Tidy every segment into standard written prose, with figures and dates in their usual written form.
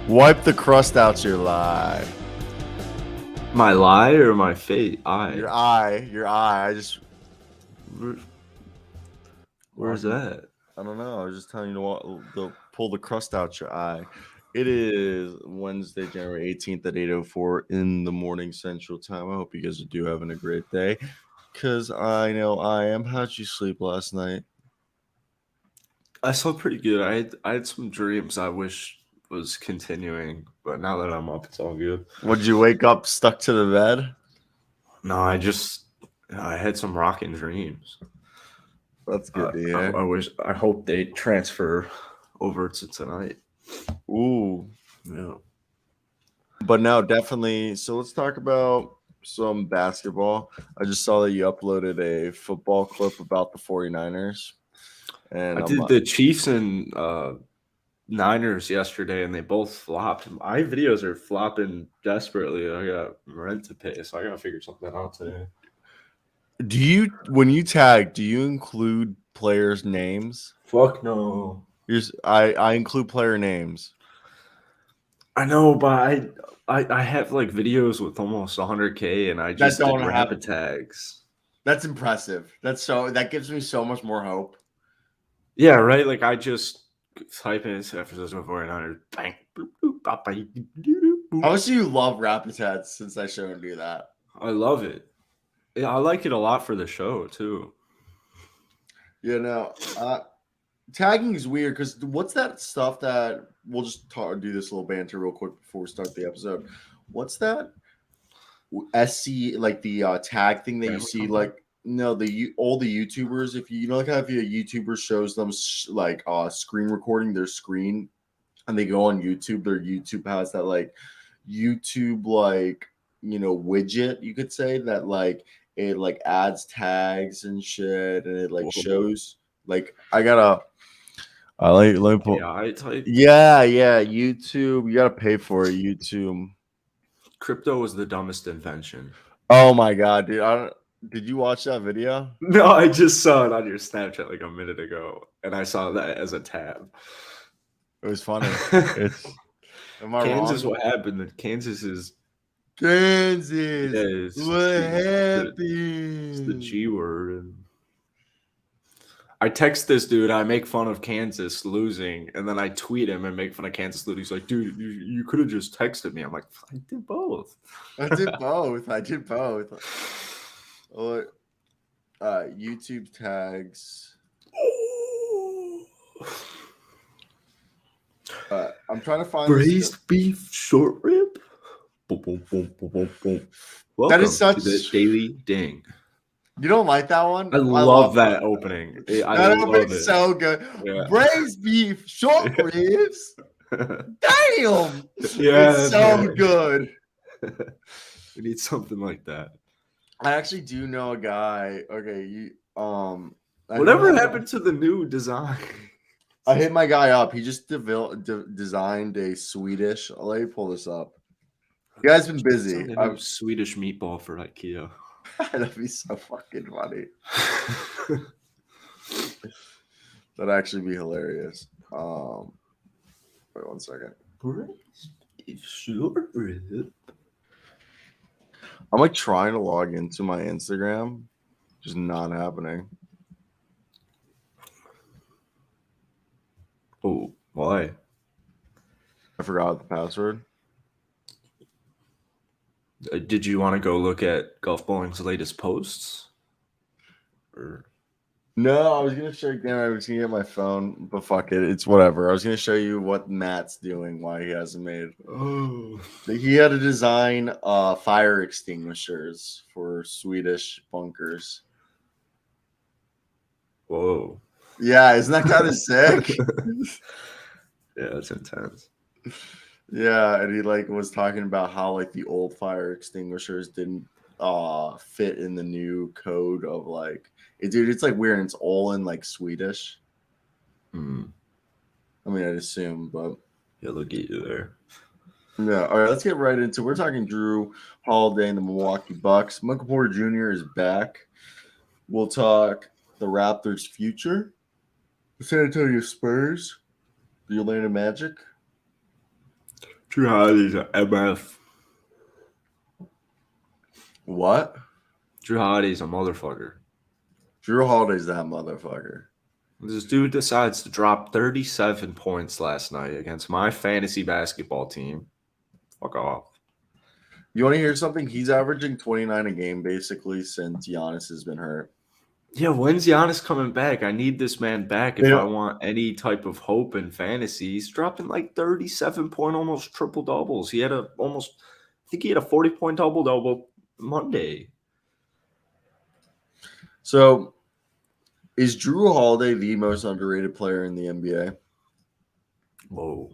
Wipe the crust out your lie. My lie or my fate? Your eye. Where's that? I don't know. I was just telling you to pull the crust out your eye. It is Wednesday, January 18th at 8:04 in the morning Central Time. I hope you guys are having a great day, because I know I am. How'd you sleep last night? I slept pretty good. I had some dreams I wish was continuing, but now that I'm up, it's all good. Would you wake up stuck to the bed? No, I had some rocking dreams. That's good to hear. I hope they transfer over to tonight. Ooh. Yeah. But no, definitely. So let's talk about some basketball. I just saw that you uploaded a football clip about the 49ers. And I did the Chiefs and Niners yesterday, and they both flopped. My videos are flopping desperately. I got rent to pay, so I got to figure something out today. When you tag, do you include players' names? Fuck no. I include player names. I know, but I have like videos with almost 100K, and I just did rapid tags. That's impressive. That gives me so much more hope. Yeah, right. Like I just type in San Francisco 49ers. Bang. How much do you love rapid tags since I showed you that? I love it. Yeah, I like it a lot for the show too. You know, tagging is weird because what's that stuff that we'll just do this little banter real quick before we start the episode? What's that SC like the tag thing that you see like? No, all the YouTubers. If you know, like how if a YouTuber shows them like screen recording their screen, and they go on YouTube, their YouTube has that like YouTube like widget, you could say, that like it like adds tags and shit, and it like shows like let me pull. Yeah, YouTube. You gotta pay for it. YouTube. Crypto was the dumbest invention. Oh my god, dude! Did you watch that video? No, I just saw it on your Snapchat like a minute ago, and I saw that as a tab. It was funny. Am I Kansas, wrong? what happened? Kansas. Yeah, what happened? It's the G word. I text this dude. I make fun of Kansas losing, and then I tweet him and make fun of Kansas losing. He's like, "Dude, you could have just texted me." I'm like, "I did both." I did both. YouTube tags. I'm trying to find braised beef short rib. Welcome that is such to the Daily Ding. You don't like that one? I love that opening. That opening's so good. Yeah. Braised beef, short ribs. Damn! Yeah, it's so good. We need something like that. I actually do know a guy. Okay, whatever happened to the new design? I hit my guy up. He just designed a Swedish. I'll let you pull this up. You guys been busy. Swedish meatball for IKEA. That'd be so fucking funny. That'd actually be hilarious. Wait 1 second. I'm like trying to log into my Instagram, just not happening. Oh, why? I forgot the password. Did you want to go look at Golf Bowling's latest posts? Or no, I was gonna show you. I was gonna get my phone, but fuck it, it's whatever. I was gonna show you what Matt's doing, why he hasn't made. Oh, he had to design fire extinguishers for Swedish bunkers. Whoa! Yeah, isn't that kind of sick? Yeah, that's intense. Yeah, and he like was talking about how like the old fire extinguishers didn't fit in the new code of like dude, it's like weird, and it's all in like Swedish. I mean, I'd assume, but yeah, look at you there. Yeah, all right, let's get right into it. We're talking Jrue Holiday and the Milwaukee Bucks. Michael Porter Jr. is back. We'll talk the Raptors' future, the San Antonio Spurs, the Orlando Magic. Jrue Holiday's an MF. What? Jrue Holiday's a motherfucker. Jrue Holiday's that motherfucker. This dude decides to drop 37 points last night against my fantasy basketball team. Fuck off. You want to hear something? He's averaging 29 a game basically since Giannis has been hurt. Yeah, when's Giannis coming back? I need this man back if I want any type of hope in fantasy. He's dropping like 37 point, almost triple doubles. I think he had a 40-point double Monday. So, is Jrue Holiday the most underrated player in the NBA? Whoa.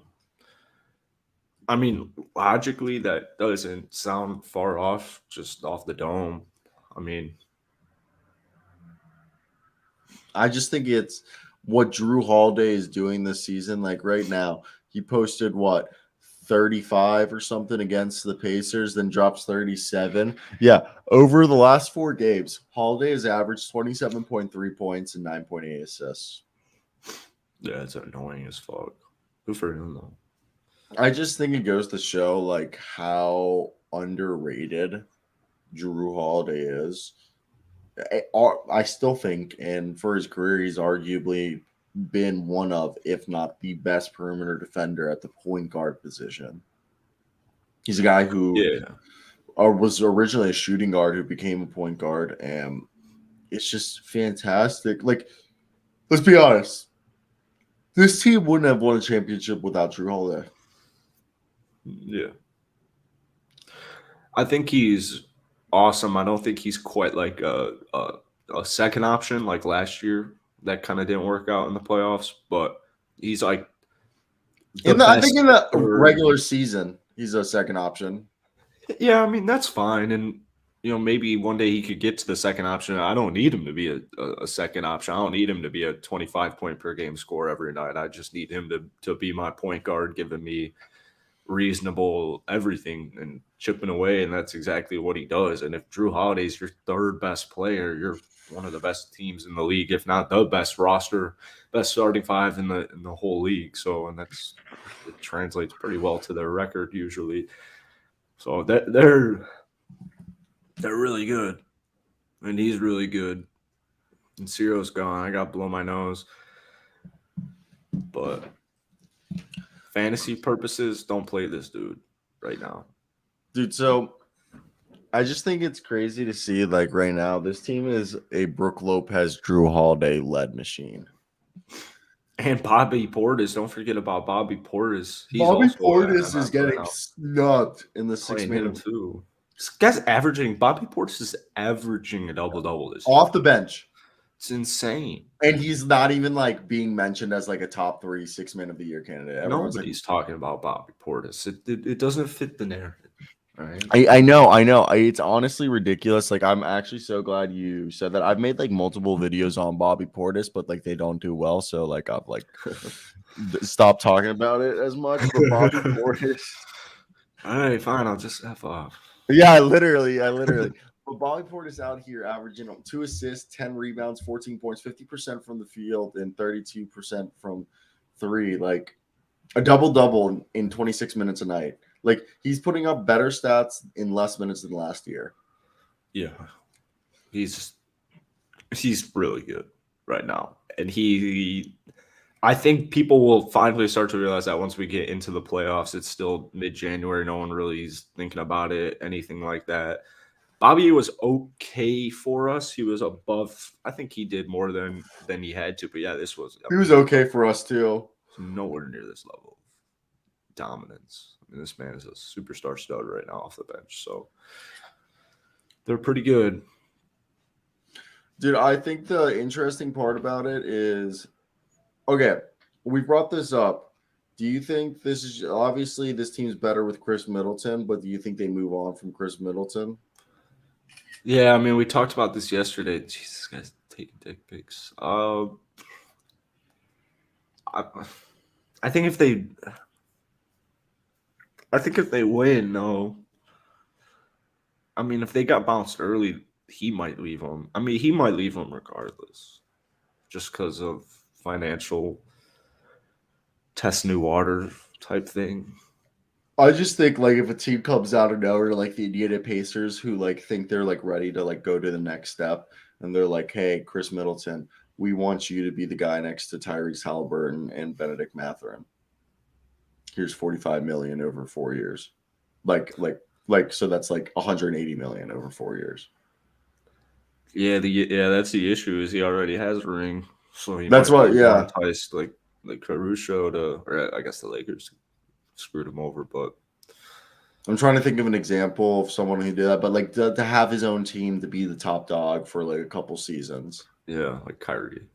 I mean, logically, that doesn't sound far off, just off the dome. I mean, I just think it's what Jrue Holiday is doing this season. Like right now, he posted 35 or something against the Pacers, then drops 37. Yeah, over the last 4 games, Holiday has averaged 27.3 points and 9.8 assists. yeah, it's annoying as fuck. Good for him, though. I just think it goes to show like how underrated Jrue Holiday is. I still think, and for his career, he's arguably been one of, if not the best perimeter defender at the point guard position. He's a guy who was originally a shooting guard who became a point guard, and it's just fantastic. Like, let's be honest, this team wouldn't have won a championship without Jrue Holiday. Yeah. I think he's awesome. I don't think he's quite like a second option like last year. That kind of didn't work out in the playoffs, but he's like I think in the regular season, he's a second option. Yeah, I mean, that's fine. And, maybe one day he could get to the second option. I don't need him to be a second option. I don't need him to be a 25-point per game scorer every night. I just need him to be my point guard, giving me reasonable everything and chipping away, and that's exactly what he does. And if Jrue Holiday's your third best player, you're one of the best teams in the league, if not the best roster, best starting five in the whole league. So, and it translates pretty well to their record usually. So they're really good, and he's really good. And Cyro's gone. I got to blow my nose, but fantasy purposes, don't play this dude right now. Dude, so I just think it's crazy to see, like, right now, this team is a Brook Lopez, Jrue Holiday-led machine. And Bobby Portis. Don't forget about Bobby Portis. Bobby Portis is getting snubbed in the 6 minutes. Too. This guy's Bobby Portis is averaging a double-double this year. Off the bench. It's insane. And he's not even like being mentioned as like a top 3 6-man of the year candidate. Nobody's talking about Bobby Portis. It doesn't fit the narrative. Right. I know. It's honestly ridiculous. Like, I'm actually so glad you said that. I've made like multiple videos on Bobby Portis, but like they don't do well. So like I've like stopped talking about it as much. But Bobby Portis. All right, fine. I'll just F off. Yeah, I literally. But Bobby Portis out here averaging 2 assists, 10 rebounds, 14 points, 50% from the field, and 32% from 3. Like a double-double in 26 minutes a night. Like, he's putting up better stats in less minutes than last year. Yeah. He's really good right now. And I think people will finally start to realize that once we get into the playoffs. It's still mid-January. No one really is thinking about it, anything like that. Bobby was okay for us. He was above. I think he did more than he had to. But yeah, he was okay for us too. Nowhere near this level of dominance. I mean, this man is a superstar stud right now off the bench. So they're pretty good. Dude, I think the interesting part about it is, okay, we brought this up. Do you think this is obviously this team's better with Chris Middleton, but do you think they move on from Chris Middleton? Yeah, I mean, we talked about this yesterday. Jesus, guys taking dick pics. I think if they win, no. I mean, if they got bounced early, he might leave them. I mean, he might leave them regardless, just because of financial test new water type thing. I just think like if a team comes out of nowhere, like the Indiana Pacers, who like think they're like ready to like go to the next step, and they're like, "Hey, Chris Middleton, we want you to be the guy next to Tyrese Halliburton and Benedict Mathurin. Here's 45 million over 4 years, like so that's like 180 million over 4 years. Yeah, that's the issue is he already has a ring, so he That's might what, be more yeah. enticed like Caruso to, or I guess the Lakers screwed him over, but I'm trying to think of an example of someone who did that, but like to have his own team to be the top dog for like a couple seasons. yeah, like Kyrie.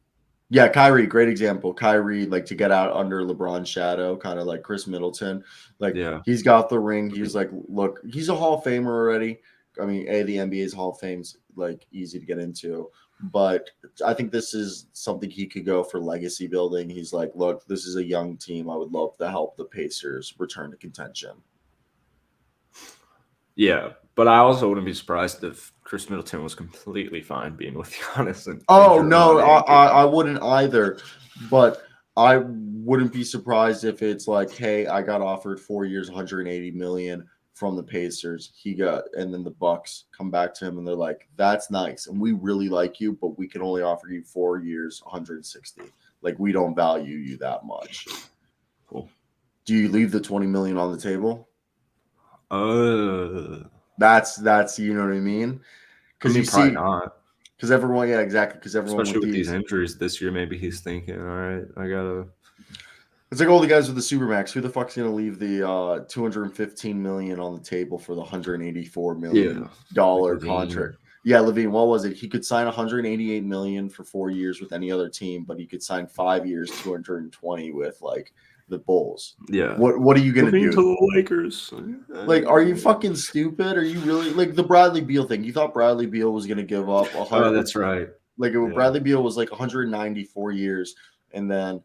Yeah, Kyrie, great example. Kyrie, like to get out under LeBron's shadow, kind of like Chris Middleton. Like Yeah, he's got the ring. He's like, look, he's a Hall of Famer already. I mean, the NBA's Hall of Fame's like easy to get into, but I think this is something he could go for legacy building. He's like, look, this is a young team. I would love to help the Pacers return to contention. yeah, but I also wouldn't be surprised if Chris Middleton was completely fine being with Giannis. And Oh no, Jrue and I wouldn't either, but I wouldn't be surprised if it's like, hey, I got offered 4 years, 180 million from the Pacers. He got, and then the Bucks come back to him and they're like, that's nice, and we really like you, but we can only offer you 4 years, 160. Like we don't value you that much. Cool. Do you leave the 20 million on the table? That's you know what I mean? Because you probably see, not. because everyone, yeah, exactly. Because everyone, Especially with these these injuries this year, maybe he's thinking, all right, I gotta. It's like all the guys with the Supermax. Who the fuck's gonna leave the 215 million on the table for the 184 million dollar like contract? Yeah, Levine. What was it? He could sign 188 million for 4 years with any other team, but he could sign 5 years, 220 with like the Bulls. Yeah. What are you gonna Levine do? to the Lakers. Like, are you fucking stupid? Are you really like the Bradley Beal thing? You thought Bradley Beal was gonna give up 100? Oh, that's right. Like Bradley Beal was like 194 years, and then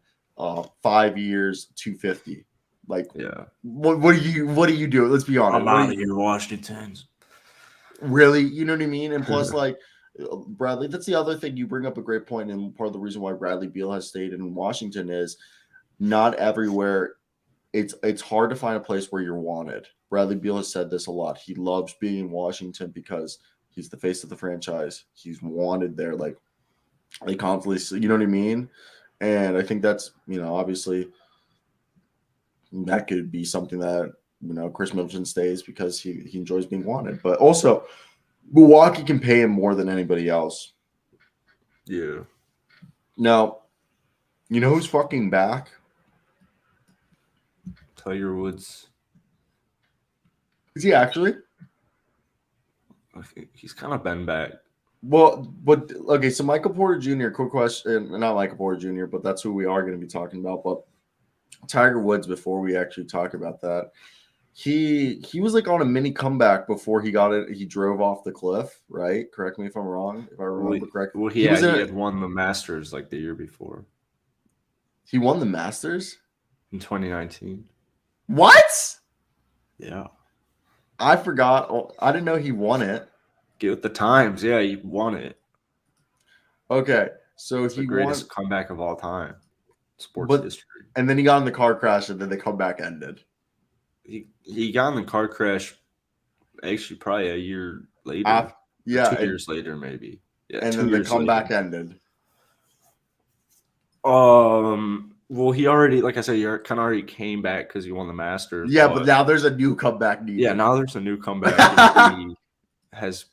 5 years, 250. Like, yeah. What do you do? Let's be honest. I'm out of here, Washingtons. Really, you know what I mean? And plus, like Bradley, that's the other thing. You bring up a great point, and part of the reason why Bradley Beal has stayed in Washington is not everywhere. It's hard to find a place where you're wanted. Bradley Beal has said this a lot. He loves being in Washington because he's the face of the franchise. He's wanted there. Like they constantly, you know what I mean? And I think that's, obviously that could be something that, Chris Middleton stays because he enjoys being wanted. But also, Milwaukee can pay him more than anybody else. Yeah. Now, you know who's fucking back? Tiger Woods. Is he actually? He's kind of been back. Well, but okay, so Michael Porter Jr., quick question, not Michael Porter Jr., but that's who we are going to be talking about. But Tiger Woods, before we actually talk about that, he was like on a mini comeback before he got it. He drove off the cliff, right? Correct me if I'm wrong, if I remember correctly. Well, he had won the Masters like the year before. He won the Masters? In 2019. What? Yeah. I forgot. I didn't know he won it. Get with the times. Yeah, he won it. Okay. So it's the greatest comeback of all time. Sports history. And then he got in the car crash, and then the comeback ended. He got in the car crash actually probably a year later. 2 years later, maybe. Yeah, and then the comeback ended. Well, he already, like I said, he kind of already came back because he won the Masters. Yeah, but now there's a new comeback needed. Yeah, now there's a new comeback. He has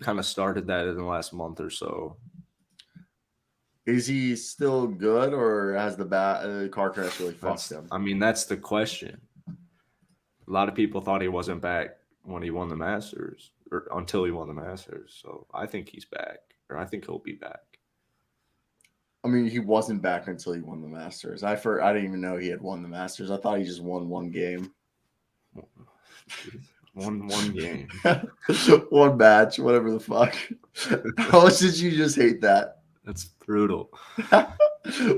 kind of started that in the last month or so. Is he still good, or has the car crash really fucked him? I mean, that's the question. A lot of people thought he wasn't back when he won the Masters, or until he won the Masters. So I think he's back, or I think he'll be back. I mean, he wasn't back until he won the Masters. I didn't even know he had won the Masters. I thought he just won one game. One game. One match, whatever the fuck. How much did you just hate that? That's brutal.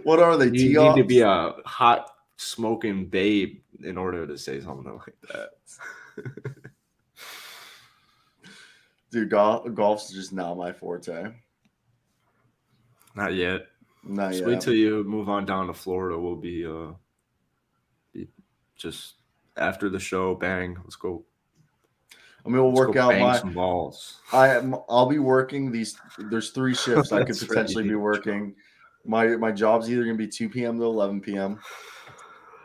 What are they? You need to be a hot smoking babe in order to say something like that. Dude, golf's just not my forte. Not yet. Not just yet. Wait till you move on down to Florida. We'll be just after the show. Bang, let's go. I mean, we'll Let's work go out bang some balls. I'll be working these. There's 3 shifts I could That's potentially right. be working. My job's either gonna be 2 p.m. to 11 p.m.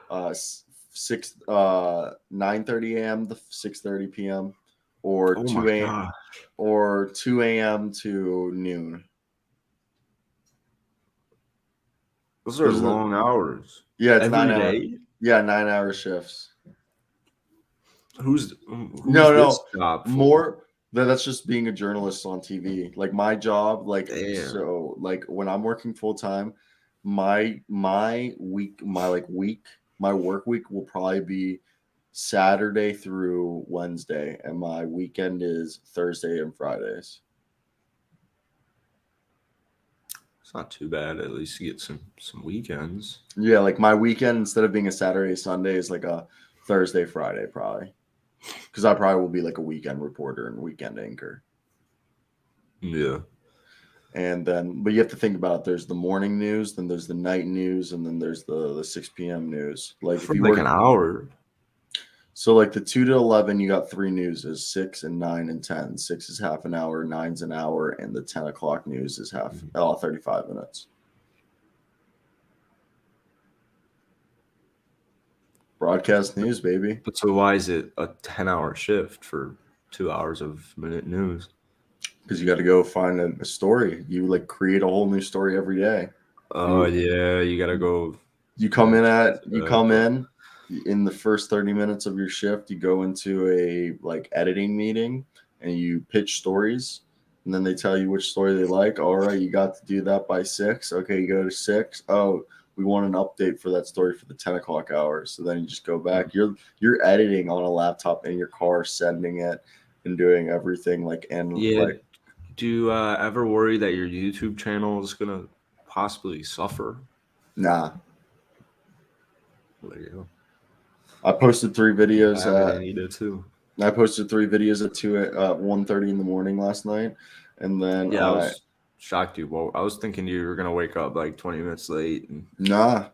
9:30 a.m. to 6:30 p.m. or Oh 2 my a.m. god, or 2 a.m. to noon. those are Those are long hours. yeah, it's Every 9 hour. day. Yeah, 9-hour shifts. Who's this No, job for? more. That's just being a journalist on TV. Like my job, like Damn. so, like when I'm working full time, my week, my work week will probably be Saturday through Wednesday, and my weekend is Thursday and Fridays. It's not too bad. At least you get some weekends. Yeah, like my weekend instead of being a Saturday Sunday is like a Thursday Friday probably, because I probably will be like a weekend reporter and weekend anchor. Yeah. And then, but you have to think about it. There's the morning news, then there's the night news, and then there's the 6 p.m. news. Like if For you like an work, hour. so like the 2 to 11, you got 3 newses, 6 and 9 and 10. 6 is half an hour, 9's an hour, and the 10 o'clock news is 35 minutes. Broadcast news, baby. But so why is it a 10-hour shift for 2 hours of minute news? Because you got to go find a story. You like create a whole new story every day. Oh You yeah, you gotta go. you come But in the first 30 minutes of your shift, you go into a like editing meeting and you pitch stories, and then they tell you which story they like. All right, you got to do that by 6. Okay, you go to 6. Oh, we want an update for that story for the 10 o'clock hour. So then you just go back. You're editing on a laptop in your car, sending it and doing everything yeah, like do you ever worry that your YouTube channel is gonna possibly suffer? nah. There you go. I posted 3 videos. I mean, you did too. I posted 3 videos at 1:30 in the morning last night, and then Yeah, I was shocked you. Well, I was thinking you were gonna wake up like 20 minutes late. And... nah.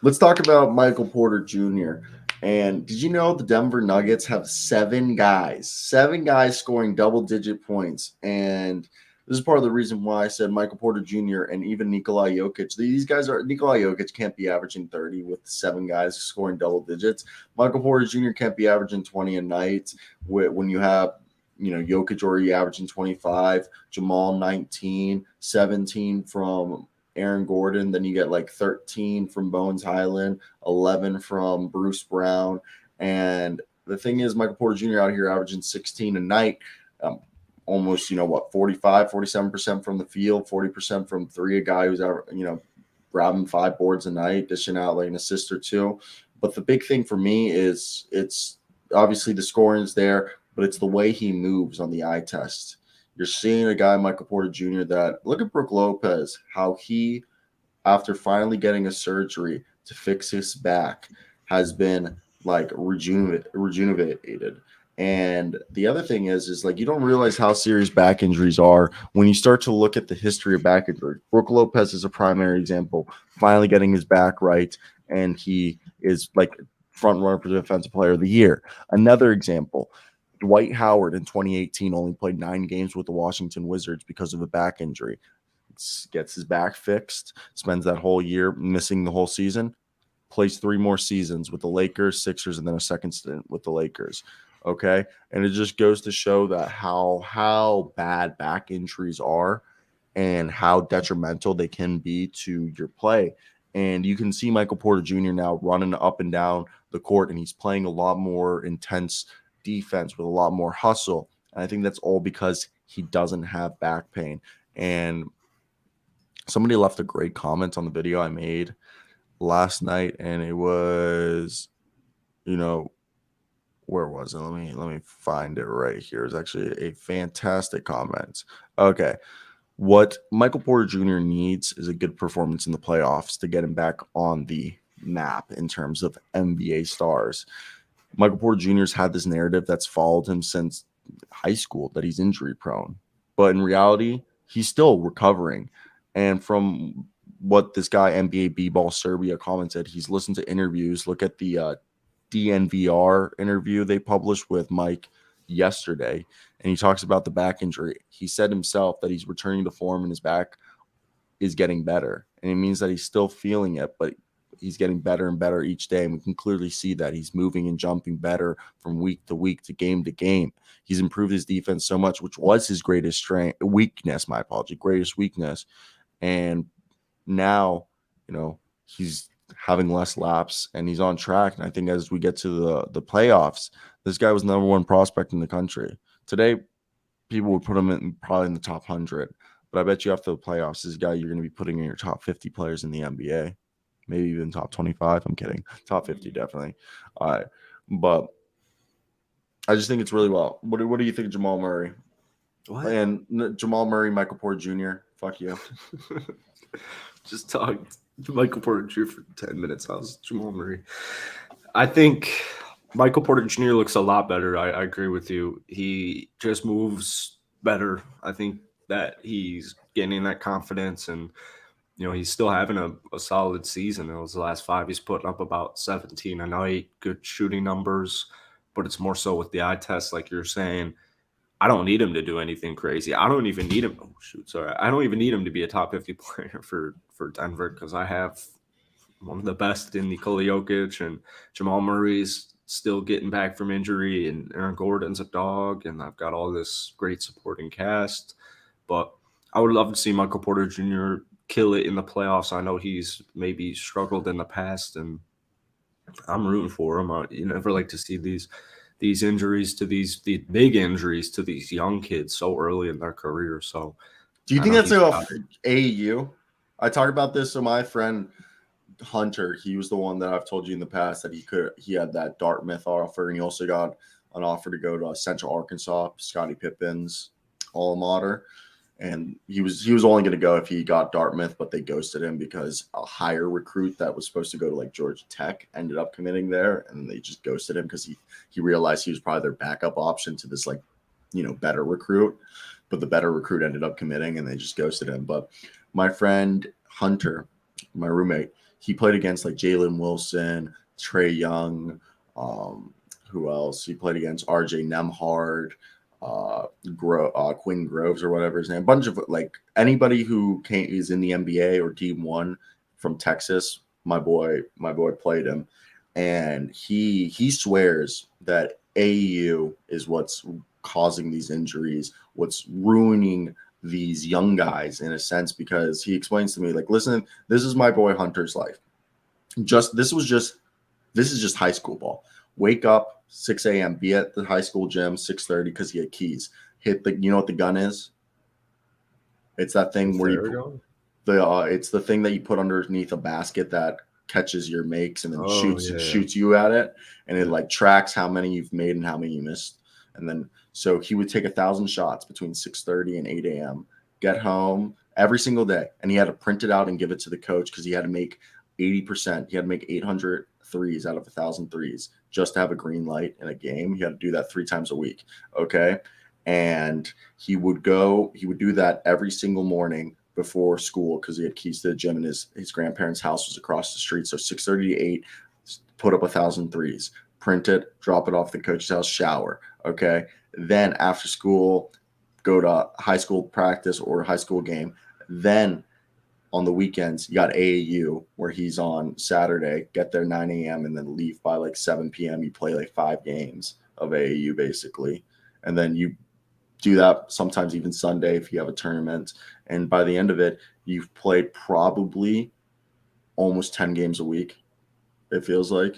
Let's talk about Michael Porter Jr. And did you know the Denver Nuggets have 7 guys scoring double-digit points? And this is part of the reason why I said Michael Porter Jr. and even Nikola Jokic. Nikola Jokic can't be averaging 30 with 7 guys scoring double digits. Michael Porter Jr. can't be averaging 20 a night when you have Jokic already averaging 25, Jamal 19, 17 from Aaron Gordon. Then you get like 13 from Bones Highland, 11 from Bruce Brown. And the thing is, Michael Porter Jr. out here averaging 16 a night, almost, 45, 47% from the field, 40% from 3, a guy who's, grabbing 5 boards a night, dishing out like an assist or 2. But the big thing for me is it's obviously the scoring is there, but it's the way he moves on the eye test. You're seeing a guy, Michael Porter Jr., that look at Brook Lopez, how he, after finally getting a surgery to fix his back, has been like rejuvenated. And the other thing is like you don't realize how serious back injuries are when you start to look at the history of back injury. Brook Lopez is a primary example, finally getting his back right, and he is like front runner for Defensive Player of the Year. Another example, Dwight Howard in 2018 only played 9 games with the Washington Wizards because of a back injury. Gets his back fixed, spends that whole year missing the whole season, plays 3 more seasons with the Lakers, Sixers, and then a second stint with the Lakers. Okay. And it just goes to show that how bad back injuries are and how detrimental they can be to your play. And you can see Michael Porter Jr. now running up and down the court, and he's playing a lot more intense defense with a lot more hustle. And I think that's all because he doesn't have back pain. And somebody left a great comment on the video I made last night, and it was, where was it? Let me find it right here. It's actually a fantastic comment. Okay. What Michael Porter Jr. needs is a good performance in the playoffs to get him back on the map in terms of NBA stars. Michael Porter Jr.'s had this narrative that's followed him since high school that he's injury prone. But in reality, he's still recovering. And from what this guy, NBA B-Ball Serbia, commented, he's listened to interviews. Look at the DNVR interview they published with Mike yesterday, and he talks about the back injury. He said himself that he's returning to form and his back is getting better, and it means that he's still feeling it, but he's getting better and better each day, and we can clearly see that he's moving and jumping better from week to week to game. He's improved his defense so much, which was his greatest weakness, and now, he's having less laps and he's on track. And I think as we get to the playoffs, this guy was number one prospect in the country. Today, people would put him probably in the top 100. But I bet you after the playoffs, this guy you're going to be putting in your top 50 players in the NBA. Maybe even top 25. I'm kidding. Top 50, definitely. But I just think it's really well. What do you think of Jamal Murray? What? And Jamal Murray, Michael Porter Jr., fuck you. Just talked to Michael Porter Jr. for 10 minutes. How's Jamal Murray? I think Michael Porter Jr. looks a lot better. I agree with you. He just moves better. I think that he's gaining that confidence, and he's still having a solid season. In those last 5, he's putting up about 17. I know 8 good shooting numbers, but it's more so with the eye test, like you're saying. I don't need him to do anything crazy. I don't even need him. I don't even need him to be a top 50 player for Denver, because I have one of the best in Nikola Jokic, and Jamal Murray's still getting back from injury, and Aaron Gordon's a dog, and I've got all this great supporting cast. But I would love to see Michael Porter Jr. kill it in the playoffs. I know he's maybe struggled in the past, and I'm rooting for him. You never like to see these injuries to the big injuries to these young kids so early in their career. So do you think that's AAU? I talked about this. So my friend Hunter, he was the one that I've told you in the past that he had that Dartmouth offer, and he also got an offer to go to Central Arkansas, Scottie Pippen's alma mater. And he was only going to go if he got Dartmouth, but they ghosted him because a higher recruit that was supposed to go to like Georgia Tech ended up committing there, and they just ghosted him because he realized he was probably their backup option to this better recruit. But the better recruit ended up committing, and they just ghosted him. But my friend Hunter, my roommate, he played against like Jalen Wilson, Trey Young, who else? He played against RJ Nembhard, Quinn Groves or whatever his name. A bunch of anybody who is in the NBA or Team 1 from Texas. My boy played him, and he swears that AAU is what's causing these injuries, what's ruining these young guys in a sense, because he explains to me listen, this is my boy Hunter's life. This is just high school ball. Wake up 6 a.m., be at the high school gym 6:30 because he had keys. You know what the gun is? It's that thing where it's the thing that you put underneath a basket that catches your makes and then shoots you at it, and it tracks how many you've made and how many you missed. And then so he would take 1,000 shots between 6:30 and 8 a.m., get home every single day, and he had to print it out and give it to the coach because he had to make 80%. He had to make 800 threes out of 1,000 threes just to have a green light in a game. He had to do that 3 times a week. Okay. And he would do that every single morning before school because he had keys to the gym, and his grandparents' house was across the street. So 6:30 to 8, put up 1,000 threes, print it, drop it off the coach's house, shower. Okay. Then after school, go to high school practice or high school game. Then on the weekends, you got AAU where he's on Saturday, get there 9 a.m. and then leave by 7 p.m. You play 5 games of AAU basically. And then you do that sometimes even Sunday if you have a tournament. And by the end of it, you've played probably almost 10 games a week, it feels like.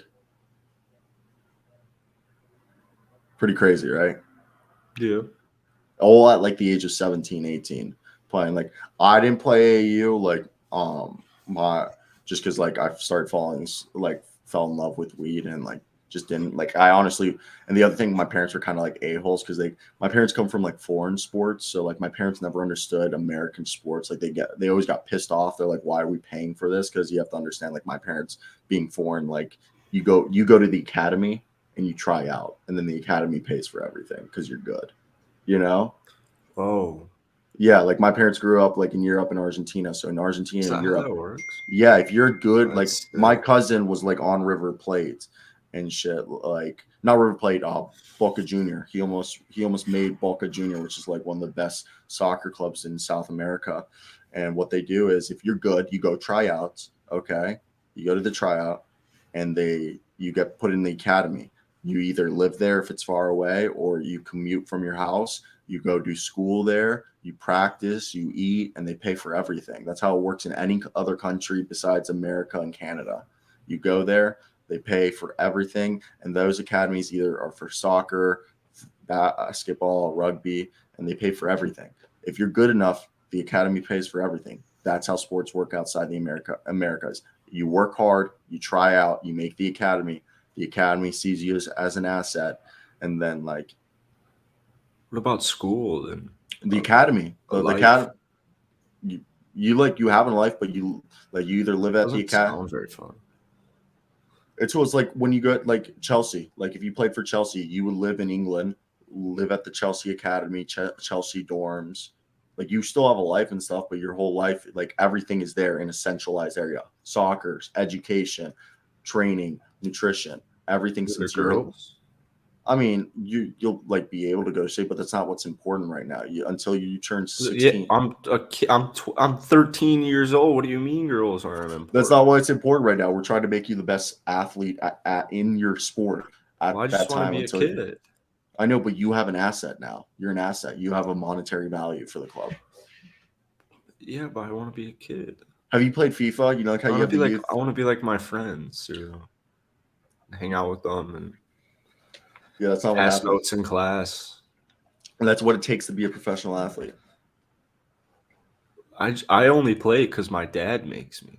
Pretty crazy, right? Yeah. All at the age of 17, 18. Playing I didn't play AAU just because I started fell in love with weed and just didn't I honestly. And the other thing, my parents were kind of a-holes because my parents come from foreign sports, so my parents never understood American sports. They always got pissed off. They're why are we paying for this? Because you have to understand my parents being foreign, you go to the academy and you try out, and then the academy pays for everything because you're good, Oh. Yeah, my parents grew up in Europe and Argentina. So in Argentina and Europe, how that works? Yeah, if you're good, That's my cousin was on River Plate, and shit. Like not River Plate, Boca Junior. He almost made Boca Junior, which is like one of the best soccer clubs in South America. And what they do is, if you're good, you go tryouts. Okay, you go to the tryout, and you get put in the academy. You either live there if it's far away, or you commute from your house. You go do school there, you practice, you eat, and they pay for everything. That's how it works in any other country besides America and Canada. You go there, they pay for everything, and those academies either are for soccer, basketball, rugby, and they pay for everything. If you're good enough, the academy pays for everything. That's how sports work outside the Americas. You work hard, you try out, you make the academy. The academy sees you as an asset, and then like. What about school then? The academy, the life? academy. You have a life, but you either live at the academy. Sounds very fun. It's like when you go like Chelsea. Like if you played for Chelsea, you would live in England, live at the Chelsea academy, Chelsea dorms. Like you still have a life and stuff, but your whole life, like everything is there in a centralized area. Soccer, education, training, nutrition, everything. Since girls. I mean, you'll like be able to go to sleep, but that's not what's important right now. Until you turn 16. Yeah, I'm 13 years old. What do you mean girls aren't important? That's not what's important right now. We're trying to make you the best athlete in your sport at I just that time. Want to be a kid. I know, but you have an asset now. You're an asset. You have a monetary value for the club. Yeah, but I want to be a kid. Have you played FIFA? You know, like how you have the youth? I want to be like my friends, hang out with them and. Yeah, that's not what happens. Notes in class. And that's what it takes to be a professional athlete. I only play because my dad makes me.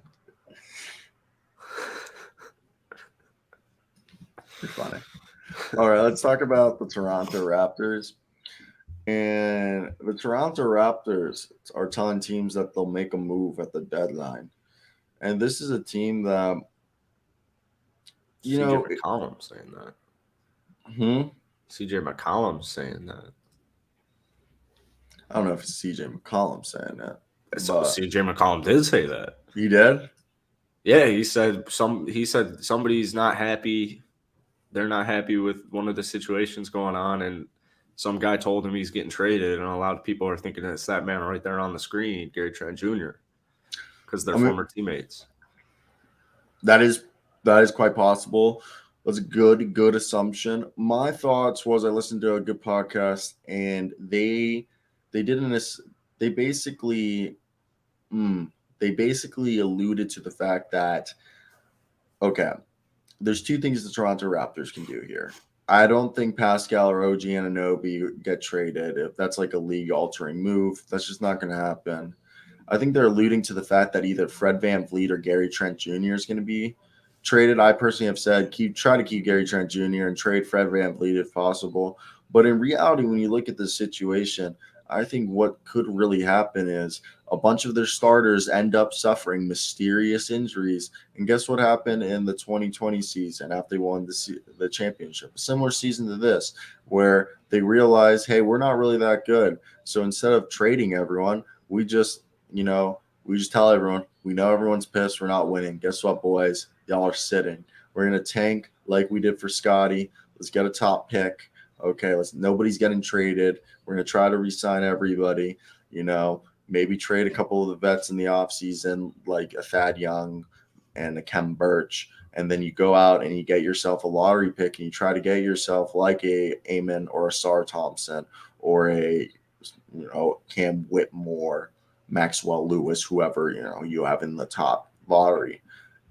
You're funny. All right, let's talk about the Toronto Raptors. And the Toronto Raptors are telling teams that they'll make a move at the deadline. And this is a team that, CJ McCollum's saying that. CJ McCollum's saying that. I don't know if it's CJ McCollum saying that. So CJ McCollum did say that. He did? Yeah, he said somebody's not happy. They're not happy with one of the situations going on, and some guy told him he's getting traded, and a lot of people are thinking it's that man right there on the screen, Gary Trent Jr., because they're former teammates. That is quite possible. That's a good assumption. My thoughts was I listened to a good podcast, and they basically alluded to the fact that, okay, there's two things the Toronto Raptors can do here. I don't think Pascal or OG Anunoby get traded. If that's like a league-altering move, that's just not going to happen. I think they're alluding to the fact that either Fred VanVleet or Gary Trent Jr. is going to be traded. I personally have said try to keep Gary Trent Jr. and trade Fred VanVleet if possible. But in reality, when you look at this situation, I think what could really happen is a bunch of their starters end up suffering mysterious injuries. And guess what happened in the 2020 season after they won the championship? A similar season to this, where they realized, hey, we're not really that good. So instead of trading everyone, we just tell everyone, we know everyone's pissed, we're not winning. Guess what, boys? Y'all are sitting. We're going to tank like we did for Scotty. Let's get a top pick. Okay, nobody's getting traded. We're going to try to re-sign everybody, maybe trade a couple of the vets in the offseason, like a Thad Young and a Kem Birch. And then you go out and you get yourself a lottery pick and you try to get yourself like a Amon or a Sar Thompson or a Cam Whitmore, Maxwell Lewis, whoever, you have in the top lottery.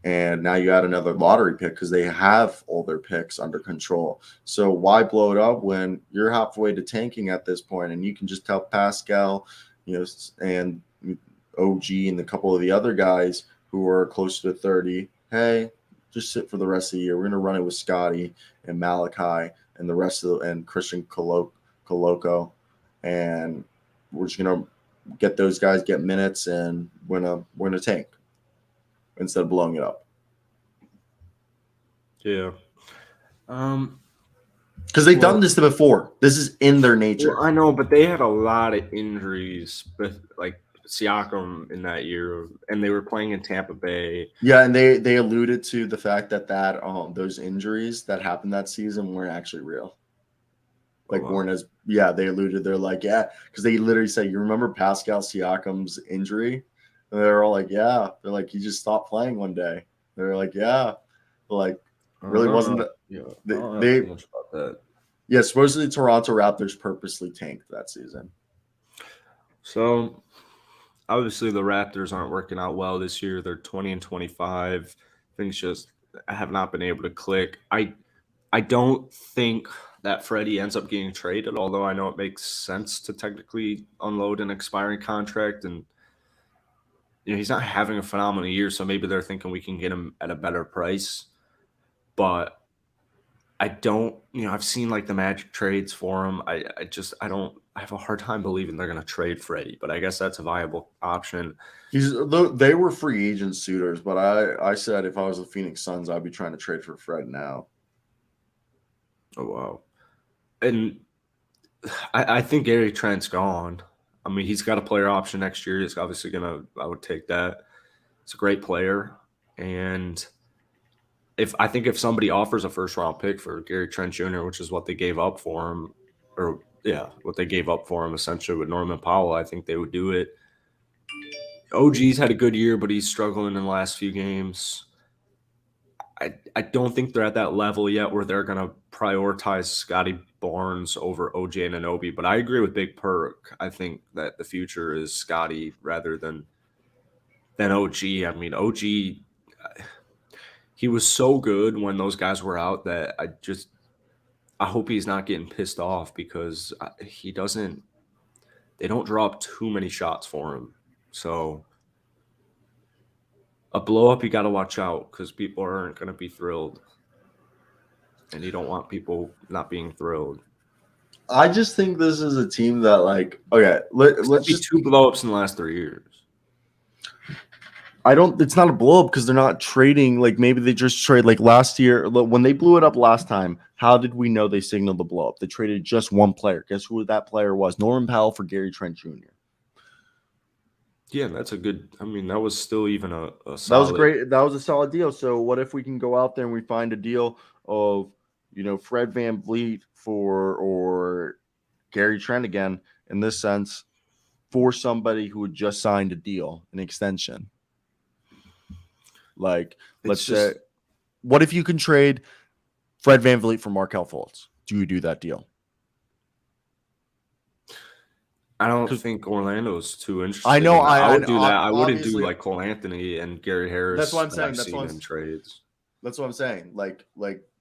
And now you add another lottery pick because they have all their picks under control. So why blow it up when you're halfway to tanking at this point? And you can just tell Pascal, and OG and a couple of the other guys who are close to 30, hey, just sit for the rest of the year. We're going to run it with Scotty and Malachi and the rest of and Christian Coloco. And we're just going to get those guys, get minutes, and we're gonna tank instead of blowing it up. Yeah. Because they've done this before. This is in their nature. Well, I know, but they had a lot of injuries, but like Siakam in that year, and they were playing in Tampa Bay. Yeah, and they alluded to the fact that those injuries that happened that season weren't actually real. Like weren't as they alluded. They're like, yeah, because they literally said, you remember Pascal Siakam's injury? And they're all like, yeah. They're like, he just stopped playing one day. They're like, yeah. But like, really wasn't that? Yeah, They, I don't know they too much about that. yeah, supposedly Toronto Raptors purposely tanked that season. So obviously the Raptors aren't working out well this year. They're 20-25. Things just have not been able to click. I don't think that Freddie ends up getting traded, although I know it makes sense to technically unload an expiring contract, and he's not having a phenomenal year, so maybe they're thinking we can get him at a better price. But I don't, I've seen like the Magic trades for him. I have a hard time believing they're going to trade Freddie, but I guess that's a viable option. They were free agent suitors, but I said if I was the Phoenix Suns, I'd be trying to trade for Fred now. Oh, wow. And I think Gary Trent's gone. I mean, he's got a player option next year. He's obviously I would take that. He's a great player. And I think if somebody offers a first round pick for Gary Trent Jr., which is what they gave up for him, what they gave up for him essentially with Norman Powell, I think they would do it. OG's had a good year, but he's struggling in the last few games. I don't think they're at that level yet where they're going to prioritize Scotty Barnes over OJ and Anunoby. But I agree with Big Perk. I think that the future is Scotty rather than OG. I mean, OG, he was so good when those guys were out that I hope he's not getting pissed off because they don't drop too many shots for him. So a blow up, you got to watch out because people aren't going to be thrilled. And you don't want people not being thrilled. I just think this is a team that, like, okay, let's just 2 blow-ups in the last 3 years. It's not a blow up because they're not trading. Like, maybe they just trade like last year when they blew it up last time. How did we know they signaled the blow up? They traded just one player. Guess who that player was? Norman Powell for Gary Trent Jr. Yeah, that's a good. I mean, that was still even a solid. That was great. That was a solid deal. So what if we can go out there and we find a deal of, Fred VanVleet or Gary Trent again, in this sense, for somebody who had just signed a deal, an extension. Like, let's say, what if you can trade Fred VanVleet for Markelle Fultz? Do you do that deal? I don't think Orlando's too interested. I know. I would do that. I wouldn't do like Cole Anthony and Gary Harris. That's what I'm saying. That's what trades. That's what I'm saying. Like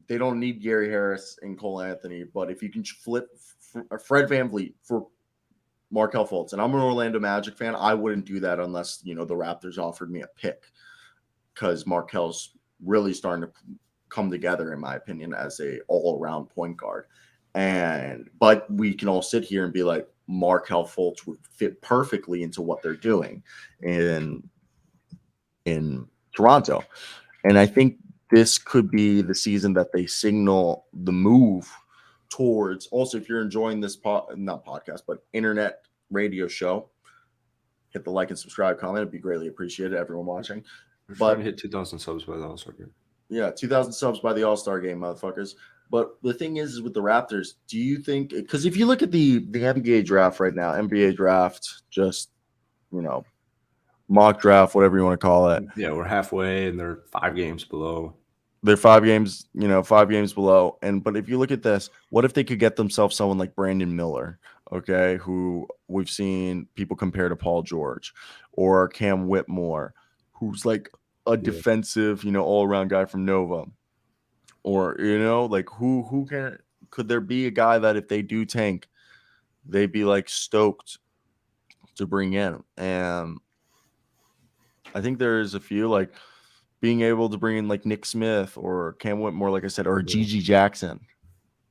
they don't need Gary Harris and Cole Anthony, but if you can flip Fred VanVleet for Markelle Fultz, and I'm an Orlando Magic fan, I wouldn't do that unless the Raptors offered me a pick, because Markelle's really starting to come together, in my opinion, as a all-around point guard. But we can all sit here and be like, Markelle Fultz would fit perfectly into what they're doing in Toronto. And I think this could be the season that they signal the move towards. Also, if you're enjoying this not podcast, but internet radio show, hit the like and subscribe, comment. It'd be greatly appreciated, everyone watching. We're trying to hit 2,000 subs by the All-Star game. Yeah, 2,000 subs by the All-Star game, motherfuckers. But the thing is with the Raptors, do you think – because if you look at the NBA draft right now, NBA draft, just, mock draft, whatever you want to call it. Yeah, we're halfway, and they're 5 games below. They're 5 games, 5 games below. But if you look at this, what if they could get themselves someone like Brandon Miller, okay, who we've seen people compare to Paul George, or Cam Whitmore, who's like a defensive, all-around guy from Nova. Or, like who could there be a guy that if they do tank, they'd be like stoked to bring in? And I think there's a few, like being able to bring in like Nick Smith or Cam Whitmore, like I said, or Gigi Jackson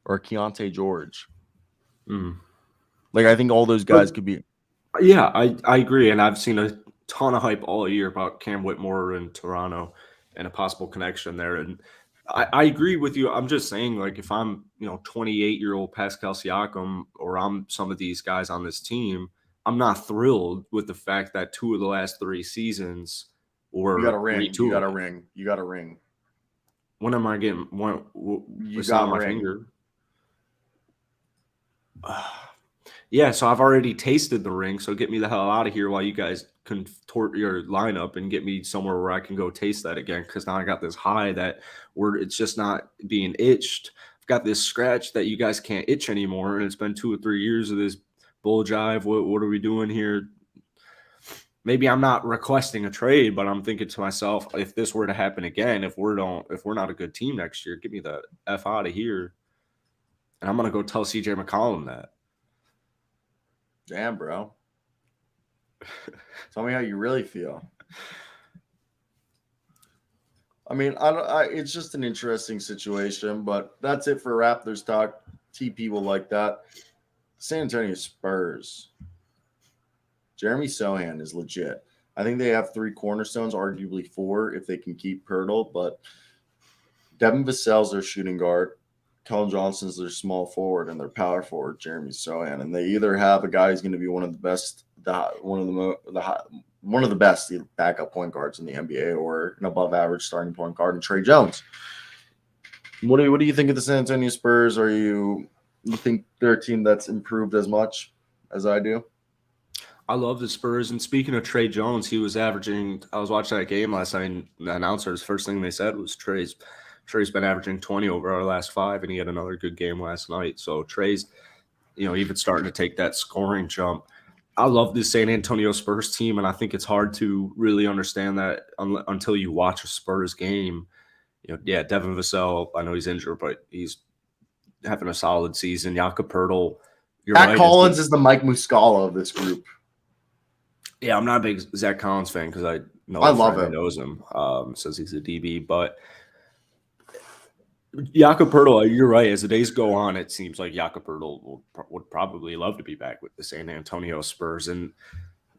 or Keontae George. Like, I think all those guys could be. Yeah, I agree. And I've seen a ton of hype all year about Cam Whitmore in Toronto and a possible connection there. And I agree with you. I'm just saying, like, if I'm, 28-year-old Pascal Siakam, or I'm some of these guys on this team, I'm not thrilled with the fact that 2 of the last 3 seasons were You got a ring. 3-2. You got a ring. You got a ring. When am I getting one? You It's got on a my ring. finger. Yeah, so I've already tasted the ring, so get me the hell out of here while you guys contort your lineup and get me somewhere where I can go taste that again, because now I got this high that it's just not being itched. I've got this scratch that you guys can't itch anymore, and it's been 2 or 3 years of this bull jive. What are we doing here? Maybe I'm not requesting a trade, but I'm thinking to myself, if this were to happen again, if we're not a good team next year, get me the F out of here. And I'm gonna go tell CJ McCollum that. Damn, bro. Tell me how you really feel. I mean, it's just an interesting situation, but that's it for Raptors talk. TP will like that. San Antonio Spurs. Jeremy Sohan is legit. I think they have 3 cornerstones, arguably 4 if they can keep Pirtle, but Devin Vassell's their shooting guard. Kellen Johnson's their small forward, and their power forward, Jeremy Sohan. And they either have a guy who's going to be one of the best backup point guards in the NBA, or an above average starting point guard, and Trey Jones. What do you think of the San Antonio Spurs? You think they're a team that's improved as much as I do? I love the Spurs. And speaking of Trey Jones, he was averaging – I was watching that game last night, and the announcers, first thing they said was Trey's been averaging 20 over our last 5, and he had another good game last night. So Trey's, even starting to take that scoring jump. I love this San Antonio Spurs team, and I think it's hard to really understand that until you watch a Spurs game. Devin Vassell, I know he's injured, but he's having a solid season. Jakob Poeltl. Zach Collins is the Mike Muscala of this group. Yeah, I'm not a big Zach Collins fan because I know I love him. Knows him. Says he's a DB, but Jakob Poeltl, you're right. As the days go on, it seems like Jakob Poeltl would probably love to be back with the San Antonio Spurs, and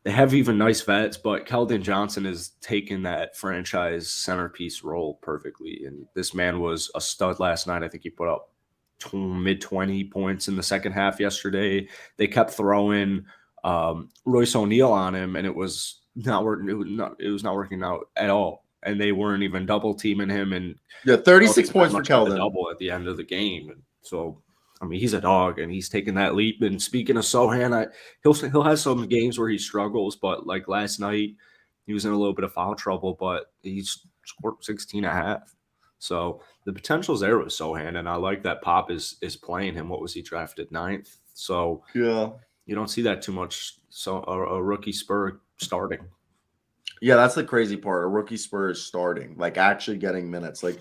they have even nice vets. But Keldon Johnson has taken that franchise centerpiece role perfectly, and this man was a stud last night. I think he put up mid-20 points in the second half yesterday. They kept throwing Royce O'Neal on him, and it was not working. It was not working out at all. And they weren't even double teaming him. And 36 points for Keldon. Double at the end of the game. And so, I mean, he's a dog, and he's taking that leap. And speaking of Sohan, he'll have some games where he struggles, but like last night, he was in a little bit of foul trouble, but he's scored 16.5. So the potential's there with Sohan, and I like that Pop is playing him. What was he drafted 9th? So yeah, you don't see that too much. So a rookie Spur starting. Yeah, that's the crazy part. A rookie Spur is starting, like actually getting minutes. Like,